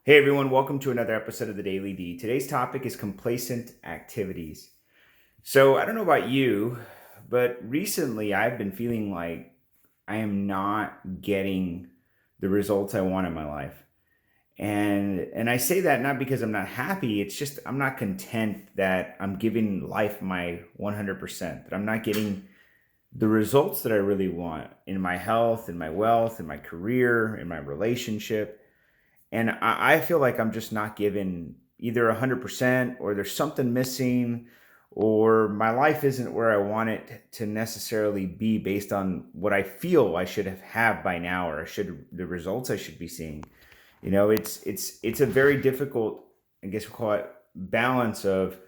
Hey everyone, welcome to another episode of the Daily D. Today's topic is complacent activities. So, I don't know about you, but recently I've been feeling like I am not getting the results I want in my life. And I say that not because I'm not happy, it's just I'm not content that I'm giving life my 100%, that I'm not getting the results that I really want in my health, in my wealth, in my career, in my relationship. And I feel like I'm just not given either 100% or there's something missing or my life isn't where I want it to necessarily be based on what I feel I should have by now, or the results I should be seeing. It's a very difficult, I guess we'll call it, balance of,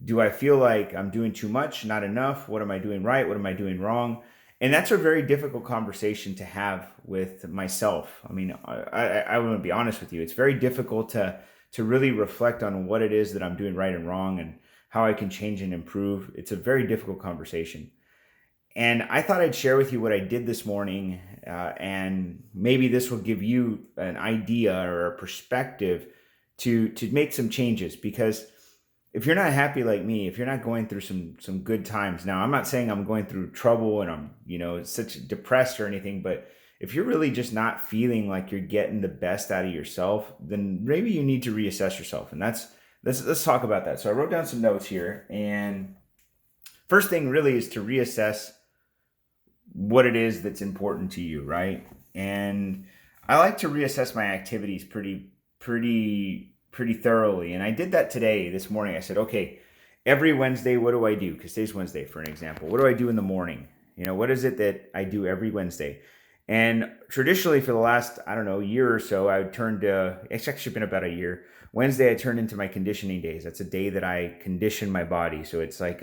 do I feel like I'm doing too much, not enough? What am I doing right? What am I doing wrong? And that's a very difficult conversation to have with myself. I mean, I want to be honest with you. It's very difficult to really reflect on what it is that I'm doing right and wrong and how I can change and improve. It's a very difficult conversation. And I thought I'd share with you what I did this morning, and maybe this will give you an idea or a perspective to make some changes. Because if you're not happy like me, if you're not going through some good times, now I'm not saying I'm going through trouble and I'm such depressed or anything, but if you're really just not feeling like you're getting the best out of yourself, then maybe you need to reassess yourself. And let's talk about that. So I wrote down some notes here, and first thing really is to reassess what it is that's important to you, right? And I like to reassess my activities pretty thoroughly. And I did that today, this morning. I said, okay, every Wednesday, what do I do? Because today's Wednesday, for an example. What do I do in the morning? What is it that I do every Wednesday? And traditionally, for the last, I don't know, year or so, I would turn to, it's actually been about a year. Wednesday, I turned into my conditioning days. That's a day that I condition my body. So it's like,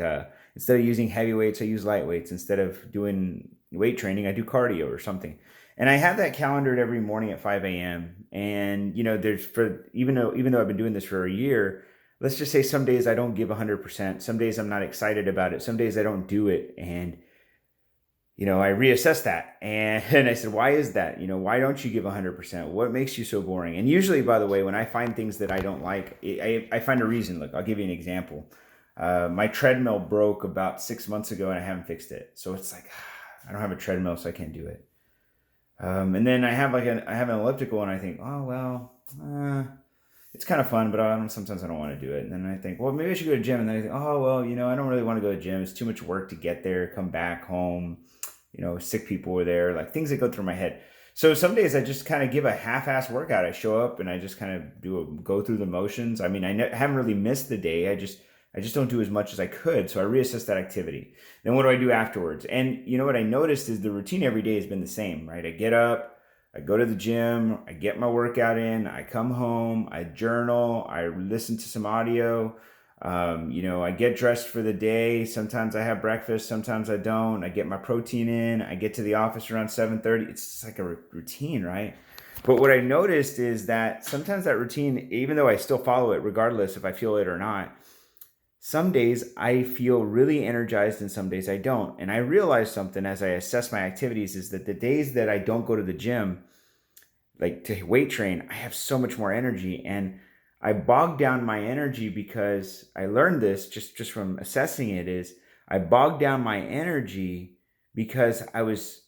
instead of using heavy weights, I use light weights. Instead of doing weight training, I do cardio or something. And I have that calendared every morning at 5 a.m. And there's for even though I've been doing this for a year, let's just say some days I don't give 100%. Some days I'm not excited about it. Some days I don't do it. And I reassessed that, and I said, why is that? Why don't you give 100%? What makes you so boring? And usually, by the way, when I find things that I don't like, I find a reason. Look, I'll give you an example. My treadmill broke about 6 months ago, and I haven't fixed it. So it's like, I don't have a treadmill, so I can't do it. And then I have I have an elliptical, and I think, oh well, it's kind of fun, but sometimes I don't want to do it. And then I think, well, maybe I should go to the gym. And then I think, oh well, I don't really want to go to the gym. It's too much work to get there, come back home. Sick people were there, like things that go through my head. So some days I just kind of give a half-ass workout. I show up and I just kind of go through the motions. I mean, haven't really missed the day. I just don't do as much as I could. So I reassess that activity. Then what do I do afterwards? And what I noticed is the routine every day has been the same, right? I get up, I go to the gym, I get my workout in, I come home, I journal, I listen to some audio. I get dressed for the day. Sometimes I have breakfast, sometimes I don't. I get my protein in. I get to the office around 7:30. It's like a routine, right? But what I noticed is that sometimes that routine, even though I still follow it, regardless if I feel it or not, some days I feel really energized and some days I don't. And I realized something as I assess my activities is that the days that I don't go to the gym, like to weight train, I have so much more energy, and I bog down my energy because I learned this just from assessing it. Is I bogged down my energy because I was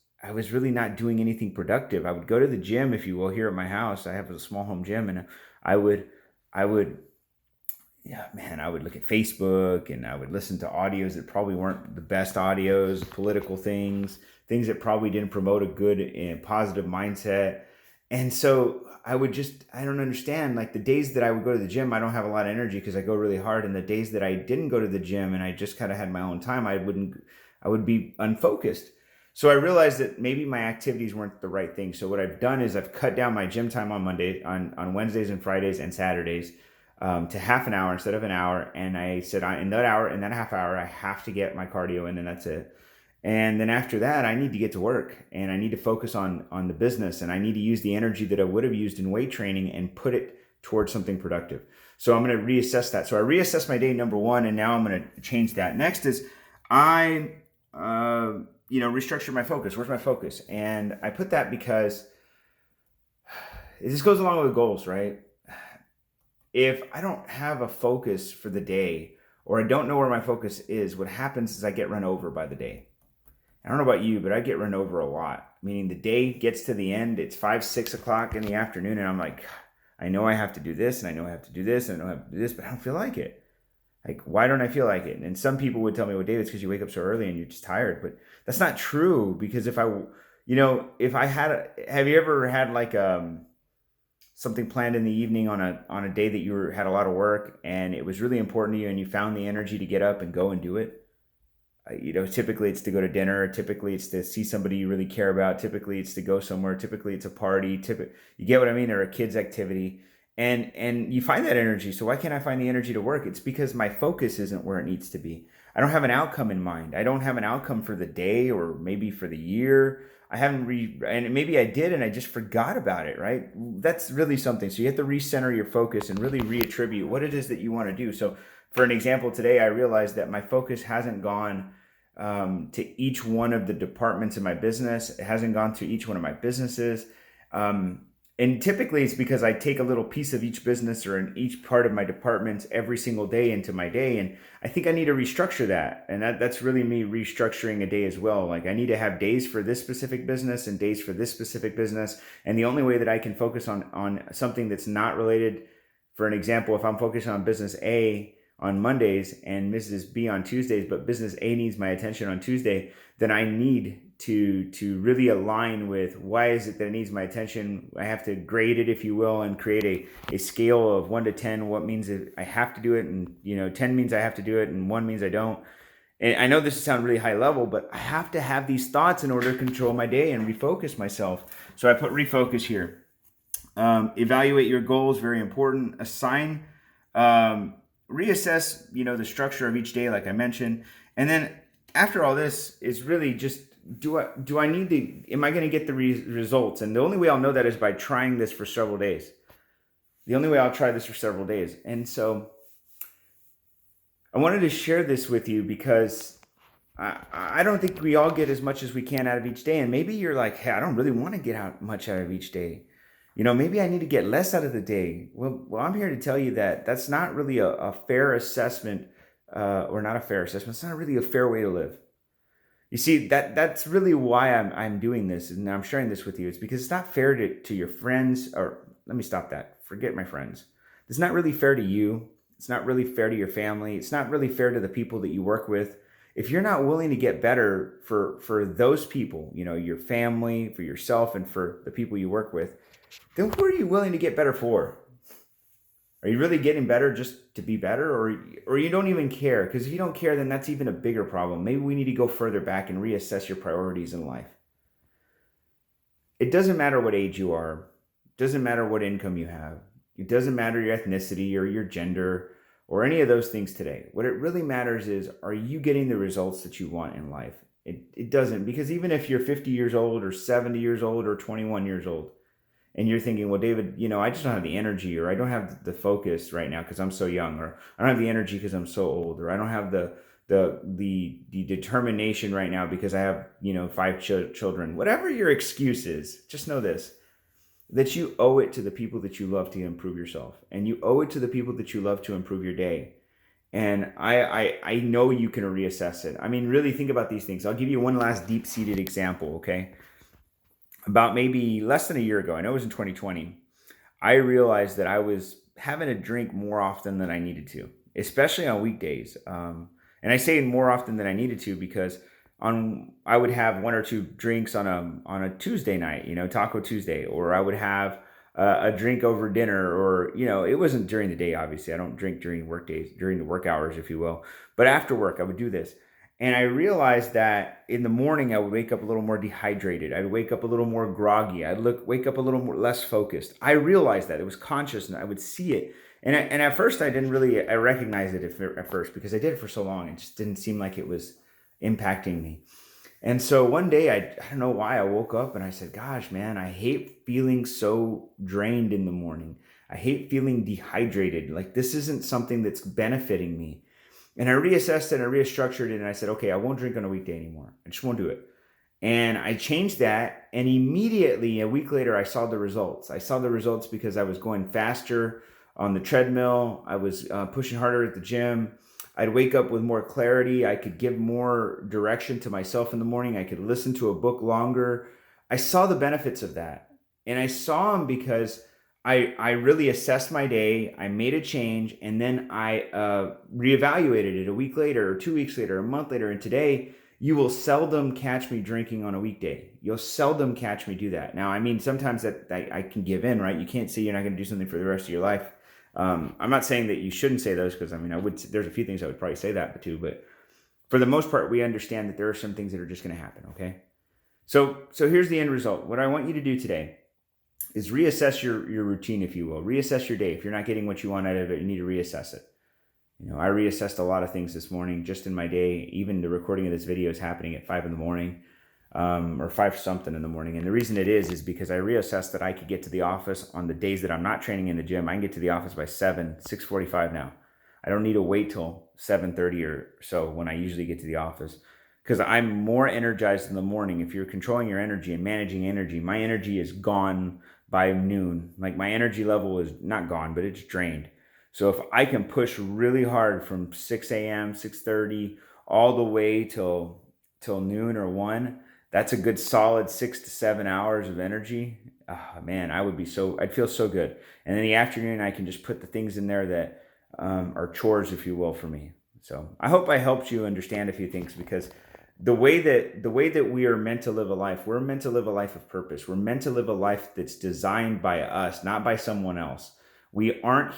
really not doing anything productive. I would go to the gym, if you will, here at my house. I have a small home gym, and I would yeah, man, I would look at Facebook and I would listen to audios that probably weren't the best audios, political things that probably didn't promote a good and positive mindset. And so I don't understand. Like the days that I would go to the gym, I don't have a lot of energy because I go really hard. And the days that I didn't go to the gym and I just kind of had my own time, I would be unfocused. So I realized that maybe my activities weren't the right thing. So what I've done is I've cut down my gym time on Wednesdays and Fridays and Saturdays, to half an hour instead of an hour. And I said, in that half hour, I have to get my cardio in, and that's it. And then after that, I need to get to work and I need to focus on the business, and I need to use the energy that I would have used in weight training and put it towards something productive. So I'm going to reassess that. So I reassessed my day number one, and now I'm going to change that. Next is I, restructure my focus. Where's my focus? And I put that because this goes along with goals, right? If I don't have a focus for the day, or I don't know where my focus is, what happens is I get run over by the day. I don't know about you, but I get run over a lot. Meaning the day gets to the end, it's 5, 6 o'clock in the afternoon, and I'm like, I know I have to do this, and I know I have to do this, and I know I have to do this, but I don't feel like it. Like, why don't I feel like it? And some people would tell me, well, David, it's because you wake up so early and you're just tired. But that's not true, because if I had, have you ever had like something planned in the evening on a day that had a lot of work, and it was really important to you, and you found the energy to get up and go and do it? Typically it's to go to dinner. Typically it's to see somebody you really care about. Typically it's to go somewhere. Typically it's a party. You get what I mean? Or a kid's activity. And you find that energy. So why can't I find the energy to work? It's because my focus isn't where it needs to be. I don't have an outcome in mind. I don't have an outcome for the day or maybe for the year. I haven't and maybe I did and I just forgot about it, right? That's really something. So you have to recenter your focus and really reattribute what it is that you want to do. So for an example, today I realized that my focus hasn't gone to each one of the departments in my business. It hasn't gone to each one of my businesses. And typically it's because I take a little piece of each business or in each part of my departments every single day into my day. And I think I need to restructure that. And that's really me restructuring a day as well. Like, I need to have days for this specific business and days for this specific business. And the only way that I can focus on something that's not related, for an example, if I'm focused on business A on Mondays and business B on Tuesdays, but business A needs my attention on Tuesday, then I need to really align with why is it that it needs my attention. I have to grade it, if you will, and create a scale of 1 to 10. What means that I have to do it, and 10 means I have to do it, and 1 means I don't. And I know this sounds really high level, but I have to have these thoughts in order to control my day and refocus myself. So I put refocus here. Evaluate your goals, very important. Assign, reassess, the structure of each day, like I mentioned. And then after all this is really just, am I going to get the results? And the only way I'll know that is by trying this for several days. The only way I'll try this for several days. And so I wanted to share this with you because I don't think we all get as much as we can out of each day. And maybe you're like, hey, I don't really want to get much out of each day. Maybe I need to get less out of the day. Well, I'm here to tell you that that's not really a fair assessment, or not a fair assessment. It's not really a fair way to live. You see, that's really why I'm doing this, and I'm sharing this with you. It's because it's not fair to your friends, or let me stop that. Forget my friends. It's not really fair to you. It's not really fair to your family. It's not really fair to the people that you work with. If you're not willing to get better for those people, your family, for yourself, and for the people you work with, then what are you willing to get better for? Are you really getting better just to be better, or you don't even care? Because if you don't care, then that's even a bigger problem. Maybe we need to go further back and reassess your priorities in life. It doesn't matter what age you are. It doesn't matter what income you have. It doesn't matter your ethnicity or your gender or any of those things today. What it really matters is, are you getting the results that you want in life? It doesn't, because even if you're 50 years old or 70 years old or 21 years old, and you're thinking, well, David, I just don't have the energy, or I don't have the focus right now because I'm so young, or I don't have the energy because I'm so old, or I don't have the determination right now because I have 5 children. Whatever your excuse is, just know this: that you owe it to the people that you love to improve yourself, and you owe it to the people that you love to improve your day. And I know you can reassess it. I mean, really think about these things. I'll give you one last deep-seated example, okay? About maybe less than a year ago, I know it was in 2020, I realized that I was having a drink more often than I needed to, especially on weekdays. And I say more often than I needed to because I would have 1 or 2 drinks on a Tuesday night, Taco Tuesday, or I would have a drink over dinner, or it wasn't during the day. Obviously, I don't drink during work days, during the work hours, if you will. But after work, I would do this. And I realized that in the morning, I would wake up a little more dehydrated. I'd wake up a little more groggy. Wake up a little more less focused. I realized that. It was conscious, and I would see it. And at first, I didn't really recognize it at first, because I did it for so long. It just didn't seem like it was impacting me. And so one day, I don't know why, I woke up and I said, gosh, man, I hate feeling so drained in the morning. I hate feeling dehydrated. Like, this isn't something that's benefiting me. And I reassessed it and I restructured it, and I said, okay, I won't drink on a weekday anymore. I just won't do it. And I changed that, and immediately a week later, I saw the results. I saw the results because I was going faster on the treadmill. I was pushing harder at the gym. I'd wake up with more clarity. I could give more direction to myself in the morning. I could listen to a book longer. I saw the benefits of that. And I saw them because I really assessed my day. I made a change, and then I reevaluated it a week later, or 2 weeks later, a month later. And today, you will seldom catch me drinking on a weekday. You'll seldom catch me do that. Now, I mean, sometimes that I can give in, right? You can't say you're not going to do something for the rest of your life. I'm not saying that you shouldn't say those, because I mean, there's a few things I would probably say that to, but for the most part, we understand that there are some things that are just going to happen. Okay. So here's the end result. What I want you to do today is reassess your routine, if you will. Reassess your day. If you're not getting what you want out of it, you need to reassess it. You know, I reassessed a lot of things this morning just in my day. Even the recording of this video is happening at 5 in the morning, or 5 something in the morning. And the reason it is because I reassessed that I could get to the office on the days that I'm not training in the gym. I can get to the office by 6:45 now. I don't need to wait till 7:30 or so when I usually get to the office, because I'm more energized in the morning. If you're controlling your energy and managing energy, my energy is gone by noon. Like, my energy level is not gone, but it's drained. So if I can push really hard from 6 a.m., 6:30, all the way till noon or 1, that's a good solid 6 to 7 hours of energy. Oh, man, I'd feel so good. And in the afternoon, I can just put the things in there that are chores, if you will, for me. So I hope I helped you understand a few things, because the way that we are meant to live a life, we're meant to live a life of purpose. We're meant to live a life that's designed by us, not by someone else. We aren't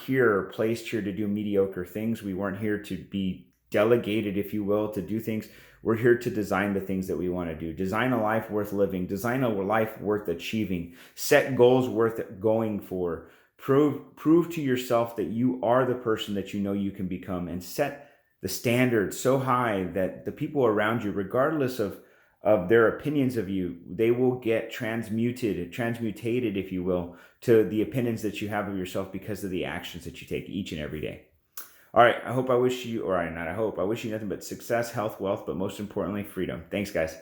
placed here to do mediocre things. We weren't here to be delegated, if you will, to do things. We're here to design the things that we want to do. Design a life worth living. Design a life worth achieving. Set goals worth going for. Prove to yourself that you are the person that you know you can become, and set the standard so high that the people around you, regardless of their opinions of you, they will get transmutated, if you will, to the opinions that you have of yourself because of the actions that you take each and every day. All right. I wish you nothing but success, health, wealth, but most importantly, freedom. Thanks, guys.